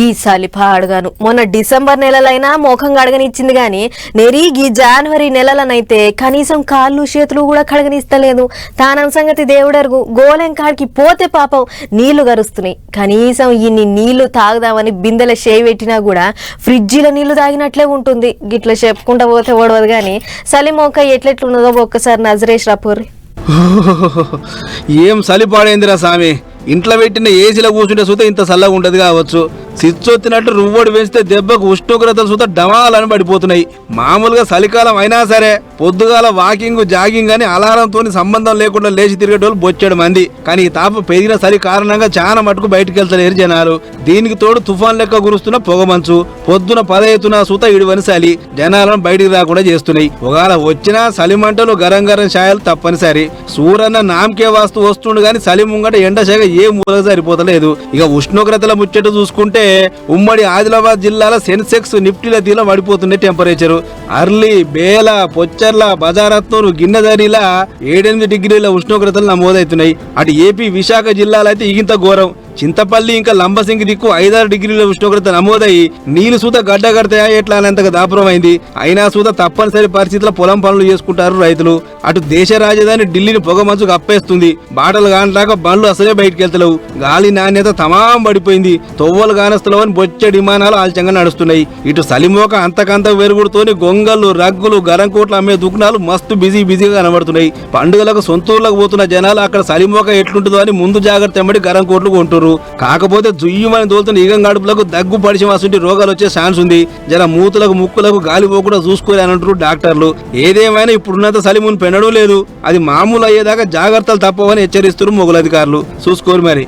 ఈ సలిపాడుగాను మొన్న డిసెంబర్ నెలలైనా మోఖం కడగనిచ్చింది గాని నెరిగి జనవరి నెలలనైతే కనీసం కాళ్ళు చేతులు కూడా కడగనిస్తలేదు. తానం సంగతి దేవుడరుగు. గోలెం కాడికి పోతే పాపం నీళ్లు గరుస్తున్నాయి. కనీసం ఇన్ని నీళ్లు తాగుదామని బిందెల చేయి పెట్టినా కూడా ఫ్రిడ్జిలో నీళ్లు తాగినట్లే ఉంటుంది. గిట్లా చెప్పుకుంటా పోతే ఓడవదు గాని సలి మోక ఎట్లెట్లున్నదో ఒక్కసారి నజరేష్ రాపోర్రి. ఏం సలిపాడైందిరా సామి. ఇంట్లో పెట్టిన ఏసీలో కూర్చుంటే సుత ఇంత చల్లగా ఉండదు కావచ్చు. సిచ్చొత్తినట్టు రువ్వడి వేస్తే దెబ్బకు ఉష్ణోగ్రతలు సుత డమాలని పడిపోతున్నాయి. మామూలుగా చలికాలం అయినా సరే పొద్దుగాల వాకింగ్ జాగింగ్ అని అలారంతో సంబంధం లేకుండా లేచి తిరిగేటోళ్ళు బొచ్చాడు మంది. కానీ ఈ తాప పెరిగిన చలి కారణంగా చాలా మటుకు బయటకు వెళ్తలేరు జనాలు. దీనికి తోడు తుఫాన్ లెక్క కురుస్తున్న పొగమంచు, పొద్దున 10 ఎత్తున సుత ఇడివని చలి జనాలను బయటికి రాకుండా చేస్తున్నాయి. ఒకవేళ వచ్చినా చలి మంటలు గరం గరం ఛాయలు తప్పనిసరి. సూరన్న నామకే వాస్తు వస్తుండు గాని చలి ముంగట ఎండశాగ ఏ మూలగా సరిపోతలేదు. ఇక ఉష్ణోగ్రతల ముచ్చట చూసుకుంటే ఉమ్మడి ఆదిలాబాద్ జిల్లాలో సెన్సెక్స్ నిఫ్టీల తీల పడిపోతున్నాయి టెంపరేచరు. అర్లీ, బేల, పొచ్చర్ల, బజారత్నూరు, గిన్నెదరిలా 7-8 డిగ్రీల ఉష్ణోగ్రతలు నమోదవుతున్నాయి. అటు ఏపీ విశాఖ జిల్లాలో అయితే ఇగింత ఘోరం. చింతపల్లి ఇంకా లంబసింగి దిక్కు 5-6 డిగ్రీల ఉష్ణోగ్రత నమోదయ్యి నీళ్లు సూత గడ్డ కడతాయా ఎట్లా అనేంతగా దాపురమైంది. అయినా సూత తప్పనిసరి పరిస్థితుల్లో పొలం పనులు చేసుకుంటారు రైతులు. అటు దేశ రాజధాని ఢిల్లీని పొగ మంచుకు అప్పేస్తుంది. బాటలు కానలాగా బండ్లు అసలే బయటకు వెళ్తలేవు. గాలి నాణ్యత తమాం పడిపోయింది. తొవ్వలు కానస్తలేవు అని బొచ్చడి విమానాలు ఆల్చంగా నడుస్తున్నాయి. ఇటు సలిమోక అంతకంత వెరుగుడుతోని గొంగళ్ళు, రగ్గులు, గరంకోట్లు అమ్మే దుకాణాలు మస్తు బిజీగా కనబడుతున్నాయి. పండుగలకు సొంతూర్లకు పోతున్న జనాలు అక్కడ సలిమోక ఎట్లుంటుందో అని ముందు జాగ్రత్త ఎమ్మడి గరంకోట్లు కొంటారు. కాకపోతే జుయ్యమని తోలుతున్న ఈగం గడుపులకు దగ్గు పరిచయం అసలు రోగాలు వచ్చే ఛాన్స్ ఉంది. జర మూతులకు ముక్కులకు గాలి పోకుండా చూసుకోవాలి అని అంటారు డాక్టర్లు. ఏదేమైనా ఇప్పుడున్నంత సలిమును పెనడం లేదు. అది మామూలు అయ్యేదాకా జాగ్రత్తలు తప్పవని హెచ్చరిస్తున్నారు మొగులధికారులు. చూసుకోరు మరి.